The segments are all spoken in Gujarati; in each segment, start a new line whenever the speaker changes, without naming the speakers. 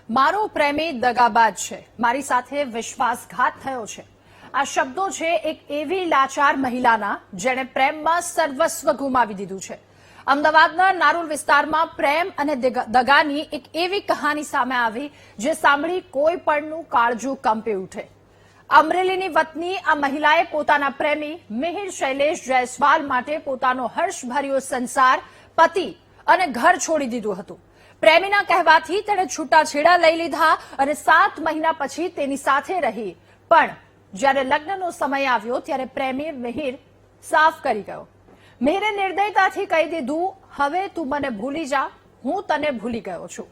મારો પ્રેમી દગાબાજ છે, મારી સાથે વિશ્વાસઘાત થયો છે. આ શબ્દો છે એક એવી લાચાર મહિલાના જેણે પ્રેમમાં સર્વસ્વ ગુમાવી દીધું છે. અમદાવાદના નારોલ વિસ્તારમાં પ્રેમ અને દગાની એક એવી કહાની સામે આવી જે સાંભળી કોઈ પણનું કાળજું કંપી ઉઠે. અમરેલીની વતની આ મહિલાએ પોતાના પ્રેમી મિહિર શૈલેષ જયસ્વાલ માટે પોતાનો હર્ષભર્યો સંસાર, પતિ અને ઘર છોડી દીધું હતું. પ્રેમીના કહેવાથી તેણે છૂટાછેડા લઈ લીધા અને 7 મહિના પછી તેની સાથે રહી. પણ જ્યારે લગ્નનો સમય આવ્યો ત્યારે પ્રેમી મિહિર સાફ કરી ગયો. મિહિરે નિર્દયતાથી કહી દીધું, હવે તું મને ભૂલી જા, હું તને ભૂલી ગયો છું.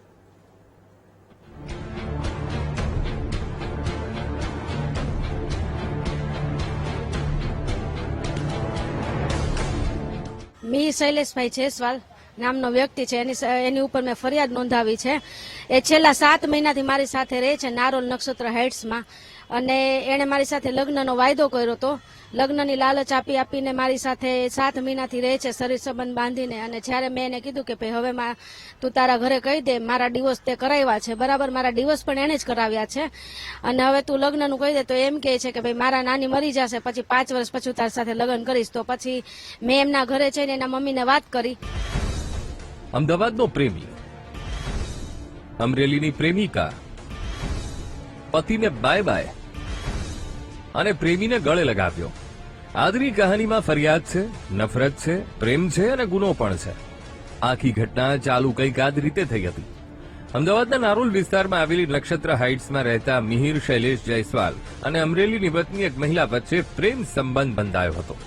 મિહિર શૈલેષભાઈ જયસ્વાલ નામનો વ્યક્તિ છે. એની ઉપર મેં ફરિયાદ નોંધાવી છે. એ છેલ્લા 7 મહિનાથી મારી સાથે રહે છે નારોલ નક્ષત્ર હાઇટ્સમાં. અને એણે મારી સાથે લગ્નનો વાયદો કર્યો હતો. લગ્નની લાલચ આપીને મારી સાથે 7 મહિનાથી રહે છે, શરીર સંબંધ બાંધીને. અને જ્યારે મેં એને કીધું કે ભાઈ હવે તું તારા ઘરે કહી દે, મારા ડિવોર્સ તે કરાવ્યા છે, બરાબર, મારા ડિવોર્સ પણ એને જ કરાવ્યા છે, અને હવે તું લગ્નનું કહી દે, તો એમ કહે છે કે ભાઈ મારા નાની મરી જશે, પછી 5 વર્ષ પછી તારી સાથે લગ્ન કરીશ. તો પછી મેં એમના ઘરે જઈને એના મમ્મીને વાત કરી.
અમદાવાદનો પ્રેમી, અમરેલીની પ્રેમિકા, પતિને બાય બાય અને પ્રેમીને ગળે લગાવ્યો. આજની કહાનીમાં ફરિયાદ છે, નફરત છે, પ્રેમ છે અને ગુનો પણ છે. આખી ઘટના ચાલુ કંઈક આ રીતે થઈ હતી. અમદાવાદના નારોલ વિસ્તારમાં આવેલી નક્ષત્ર હાઇટ્સમાં રહેતા મિહિર શૈલેષ જયસ્વાલ અને અમરેલીની વતની એક મહિલા વચ્ચે પ્રેમ સંબંધ બંધાયો હતો.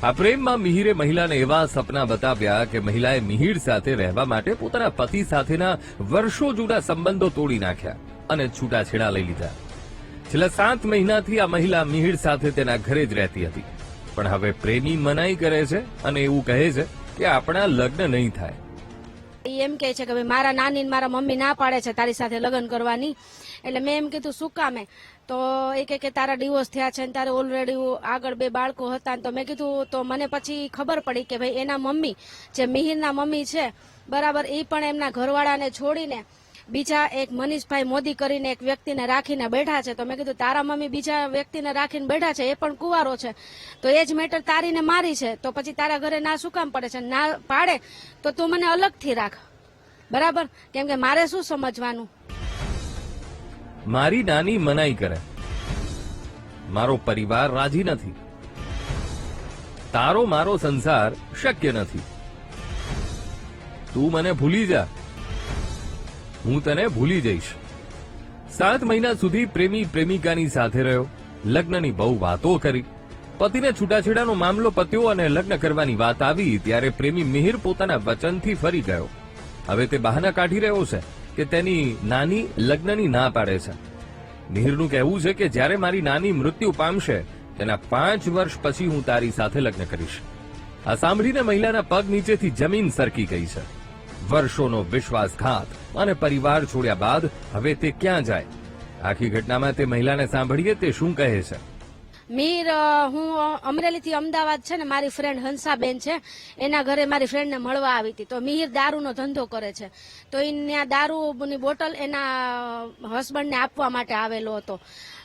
આ પ્રેમમાં મિહિરે મહિલાને એવા સપના બતાવ્યા કે મહિલાએ મિહિર સાથે રહેવા માટે પોતાના પતિ સાથેના વર્ષો જૂના સંબંધો તોડી નાખ્યા અને છૂટાછેડા લઈ લીધા. છેલ્લા 7 મહિનાથી આ મહિલા મિહિર સાથે તેના ઘરે જ રહેતી હતી. પણ હવે પ્રેમી મનાઈ કરે છે અને એવું કહે છે કે આપણા લગ્ન નહીં થાય.
એમ કહે છે કે ભાઈ મારા નાની મારા મમ્મી ના પાડે છે તારી સાથે લગ્ન કરવાની. એટલે મેં એમ કીધું શું કામે? તો એ કે તારા ડિવોર્સ થયા છે ને તારે ઓલરેડી આગળ 2 બાળકો હતા. તો મેં કીધું, તો મને પછી ખબર પડી કે ભાઈ એના મમ્મી, જે મિહિરના મમ્મી છે, બરાબર, એ પણ એમના ઘરવાળાને છોડીને બીજા એક મનીષભાઈ મોદી કરીને એક વ્યક્તિને રાખીને બેઠા છે. તો મેં કીધું તારા મમ્મી બીજા વ્યક્તિને રાખીને બેઠા છે, એ પણ કુંવારો છે, તો એ જ મેટર તારીને મારી છે. તો પછી તારા ઘરે ના શું કામ પડે છે? ના પાડે તો તું મને અલગથી રાખ, બરાબર, કેમ કે મારે શું સમજવાનું.
મારી નાની મનાઈ કરે, મારો પરિવાર રાજી નથી, તારો મારો સંસાર શક્ય નથી, તું મને ભૂલી જા, હું તને ભૂલી જઈશ. 7 મહિના સુધી પ્રેમી પ્રેમિકાની સાથે રહ્યો, લગ્નની બહુ વાતો કરી. પતિને છૂટાછેડાનો મામલો પત્યો અને લગ્ન કરવાની વાત આવી ત્યારે પ્રેમી મિહિર પોતાના વચનથી ફરી ગયો. હવે તે બહાના કાઢી રહ્યો છે કે તેની નાની લગ્નની ના પાડે છે. મિહિરનું કહેવું છે કે જ્યારે મારી નાની મૃત્યુ પામશે તેના 5 વર્ષ પછી હું તારી સાથે લગ્ન કરીશ. આ સાંભળીને મહિલાના પગ નીચેથી જમીન સરકી ગઈ છે. વર્ષોનો વિશ્વાસઘાત અને પરિવાર છોડ્યા બાદ હવે તે ક્યાં જાય? આખી ઘટનામાં તે મહિલાને સાંભળીએ તે શું કહે છે.
મિહિર, હું અમરેલીથી અમદાવાદ છે ને, મારી ફ્રેન્ડ હંસાબેન છે, એના ઘરે મારી ફ્રેન્ડને મળવા આવી હતી. તો મિહિર દારૂનો ધંધો કરે છે, તો ત્યાં દારૂની બોટલ એના હસબન્ડને આપવા માટે આવેલો હતો.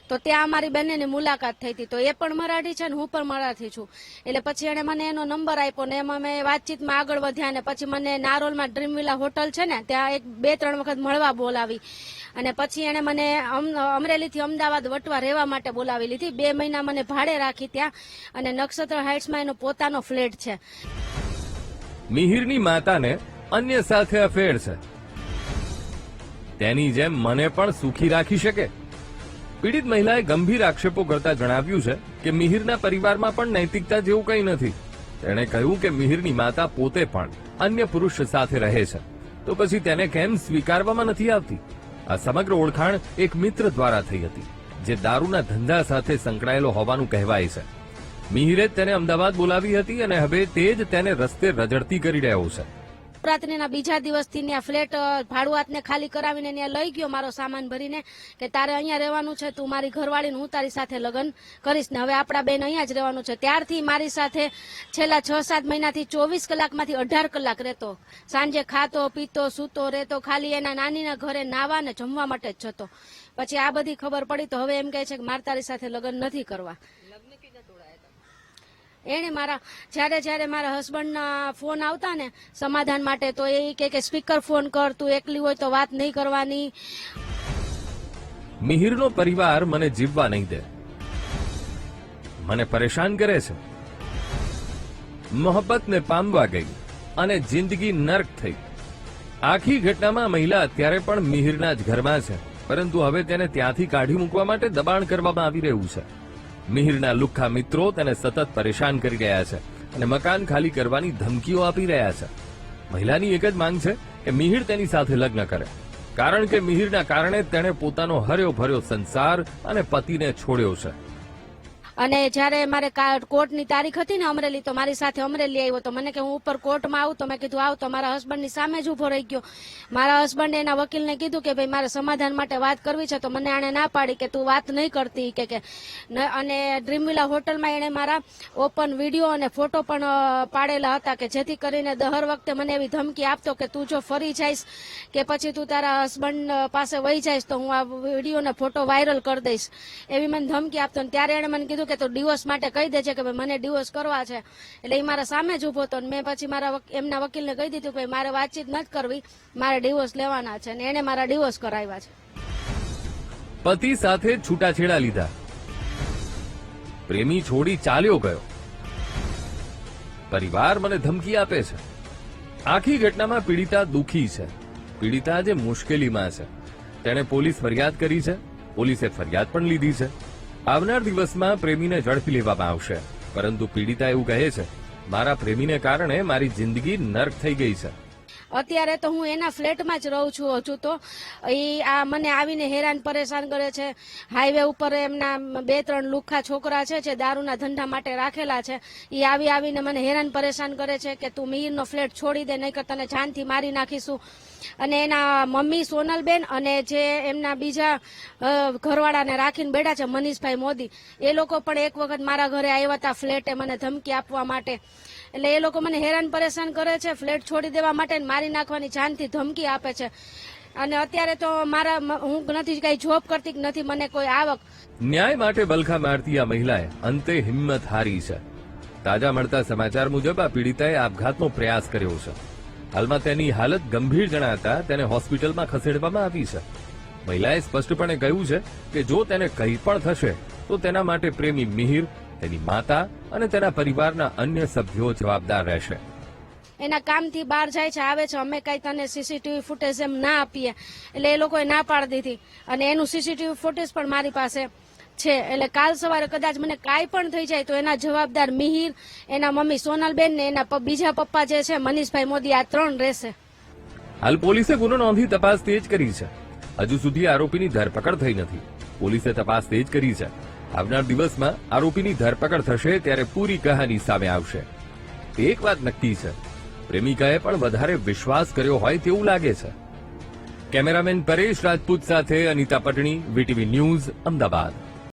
તો ત્યાં અમારી બંનેની મુલાકાત થઈ હતી. તો એ પણ મરાઠી છે ને હું પણ મરાઠી છું. એટલે પછી એણે મને એનો નંબર આપ્યો ને એમાં મેં વાતચીતમાં આગળ વધ્યા. ને પછી મને નારોલમાં ડ્રીમવિલા હોટલ છે ને, ત્યાં 2-3 વખત મળવા બોલાવી. અને પછી એણે મને અમરેલીથી અમદાવાદ વટવા રહેવા માટે બોલાવી લીધી. 2 મહિના મને ભાડે રાખી ત્યાં. અને નક્ષત્ર હાઇટ્સમાં એનો પોતાનો ફ્લેટ છે.
મિહિરની માતાને અન્ય સાથે અફેર છે. તેની જેમ મને પણ સુખી રાખી શકે? પીડિત મહિલાએ ગંભીર આક્ષેપો કરતા જણાવ્યું છે કે મિહિરના પરિવારમાં પણ નૈતિકતા જેવું કંઈ નથી. તેણે કહ્યું કે મિહિરની માતા પોતે પણ અન્ય પુરુષ સાથે રહે છે, તો પછી તેને કેમ સ્વીકારવામાં નથી આવતી? આ સમગ્ર ઓળખાણ એક મિત્ર દ્વારા થઈ હતી, જે દારૂના ધંધા સાથે સંકળાયેલો હોવાનું કહેવાય છે. મિહિરે તેને અમદાવાદ બોલાવી હતી અને હવે તે જ તેને રસ્તે રજડતી કરી રહ્યો છે.
નવરાત્રીના બીજા દિવસથી ત્યાં ફ્લેટ ભાડુઆતને ખાલી કરાવીને ત્યાં લઈ ગયો મારો સામાન ભરીને કે તારે અહીંયા રહેવાનું છે, તું મારી ઘરવાળીને હું તારી સાથે લગ્ન કરીશ ને હવે આપણા બેન અહીંયા જ રહેવાનું છે. ત્યારથી મારી સાથે છેલ્લા 6-7 મહિનાથી 24 કલાકમાંથી 18 કલાક રહેતો. સાંજે ખાતો પીતો સૂતો રહેતો, ખાલી એના નાનીના ઘરે નાવા ને જમવા માટે જ જતો. પછી આ બધી ખબર પડી તો હવે એમ કહે છે કે મારે તારી સાથે લગ્ન નથી કરવા. એને જ્યારે મારા હસબન્ડના ફોન આવતા ને સમાધાન માટે તો એ કે સ્પીકર ફોન કર, તું એકલી હોય તો વાત નહીં કરવાની.
મિહિરનો પરિવાર મને જીવવા નહીં દે, મને પરેશાન કરે છે. મોહબ્બતને પામવા ગઈ અને જિંદગી નર્ક થઈ. આખી ઘટનામાં મહિલા અત્યારે પણ મિહિરના જ ઘરમાં છે, પરંતુ હવે તેને ત્યાંથી કાઢી મૂકવા માટે દબાણ કરવામાં આવી રહ્યું છે. મિહિરના લુખ્ખા મિત્રો તેને સતત પરેશાન કરી રહ્યા છે અને મકાન ખાલી કરવાની ધમકીઓ આપી રહ્યા છે. મહિલાની એક જ માંગ છે કે મિહિર તેની સાથે લગ્ન કરે, કારણ કે મિહિરના કારણે તેણે પોતાનો હર્યો ભર્યો સંસાર અને પતિને છોડ્યો છે.
અને જ્યારે મારે કોર્ટની તારીખ હતી ને અમરેલી, તો મારી સાથે અમરેલી આવ્યો તો મને કે હું ઉપર કોર્ટમાં આવું, તો મેં કીધું આવ. તો મારા હસબન્ડની સામે જ ઉભો રહી ગયો. મારા હસબન્ડે એના વકીલને કીધું કે ભાઈ મારે સમાધાન માટે વાત કરવી છે, તો મને આણે ના પાડી કે તું વાત નહીં કરતી કે અને ડ્રીમવિલા હોટલમાં એણે મારા ઓપન વિડીયો અને ફોટો પણ પાડેલા હતા કે જેથી કરીને હર વખતે મને એવી ધમકી આપતો કે તું જો ફરી જઈશ કે પછી તું તારા હસબન્ડ પાસે વહી જઈશ તો હું આ વિડીયો ને ફોટો વાયરલ કરી દઈશ, એવી મને ધમકી આપતો. ત્યારે એણે મને કીધું કે તું ડિવોર્સ માટે કહી દેજે કે ભાઈ મને ડિવોર્સ કરવા છે. એટલે એ મારા સામે જ ઉભો હતો. મેં પછી એમના વકીલને કહી દીધું કે મારે વાતચીત નથી કરવી, મારે ડિવોર્સ લેવાના છે, અને એને મારા ડિવોર્સ કરાવ્યા છે.
પતિ સાથે છૂટાછેડા લીધા, પ્રેમી છોડી ચાલ્યો ગયો, પરિવાર મને ધમકી આપે છે. આખી ઘટનામાં પીડિતા દુઃખી છે. પીડિતા જે મુશ્કેલીમાં છે. તેણે પોલીસ ફરિયાદ કરી છે, પોલીસે ફરિયાદ પણ લીધી છે. આવનાર દિવસમાં પ્રેમીને ઝડપી લેવામાં આવશે, પરંતુ પીડિતા એવું કહે છે, મારા પ્રેમીને કારણે મારી જિંદગી નર્ક થઈ ગઈ છે.
અત્યારે તો હું એના ફ્લેટમાં જ રહું છું. હજુ તો આ મને આવીને હેરાન પરેશાન કરે છે. હાઈવે ઉપર એમના 2-3 લુખ્ખા છોકરા છે જે દારૂના ધંધા માટે રાખેલા છે, એ આવીને મને હેરાન પરેશાન કરે છે કે તું મિહિરનો ફ્લેટ છોડી દે, નહીં કે તને જાનથી મારી નાખીશું. અને એના મમ્મી સોનલબેન અને જે એમના બીજા ઘરવાળાને રાખીને બેઠા છે મનીષભાઈ મોદી, એ લોકો પણ એક વખત મારા ઘરે આવ્યા હતા ફ્લેટે મને ધમકી આપવા માટે. એટલે એ લોકો મને હેરાન પરેશાન કરે છે, ફ્લેટ છોડી દેવા માટે મારી નાખવાની જાનથી ધમકી આપે છે. અને અત્યારે તો હું નથી કઈ જોબ કરતી, નથી મને કોઈ આવક.
ન્યાય માટે બલખા મારતી આ મહિલાએ અંતે હિંમત હારી છે. તાજા મળતા સમાચાર મુજબ આ પીડિતાએ આપઘાતનો પ્રયાસ કર્યો છે. હાલમાં તેની હાલત ગંભીર જણાતા તેને હોસ્પિટલમાં ખસેડવામાં આવી છે. મહિલાએ સ્પષ્ટપણે કહ્યું છે કે જો તેને કંઈ પણ થશે તો તેના માટે પ્રેમી મિહિર, તેની માતા અને તેના પરિવારના અન્ય સભ્યો જવાબદાર રહેશે.
એના કામથી બહાર જાય છે, આવે છે, અમે કઈ તને સીસીટીવી ફૂટેજ એમ ના આપીએ, એટલે એ લોકોએ ના પાડી દીધી. અને એનું સીસીટીવી ફૂટેજ પણ મારી પાસે છે. એટલે કાલ સવારે કદાચ મને કાંઈ પણ થઈ જાય તો એના જવાબદાર મિહિર, એના મમ્મી સોનલબેન ને એના બીજા પપ્પા જે છે મનીષભાઈ મોદી, આ 3 રહેશે.
હાલ પોલીસે ગુનો નોંધી તપાસ તેજ કરી છે. હજુ સુધી આરોપીની ધરપકડ થઈ નથી. પોલીસે તપાસ તેજ કરી છે. આવનાર દિવસમાં આરોપીની ધરપકડ થશે ત્યારે પૂરી કહાની સામે આવશે. એક વાત નક્કી છે, પ્રેમિકાએ પણ વધારે વિશ્વાસ કર્યો હોય તેવું લાગે છે. કેમેરામેન પરેશ રાજપૂત સાથે અનિતા પટણી, વીટીવી ન્યૂઝ, અમદાવાદ.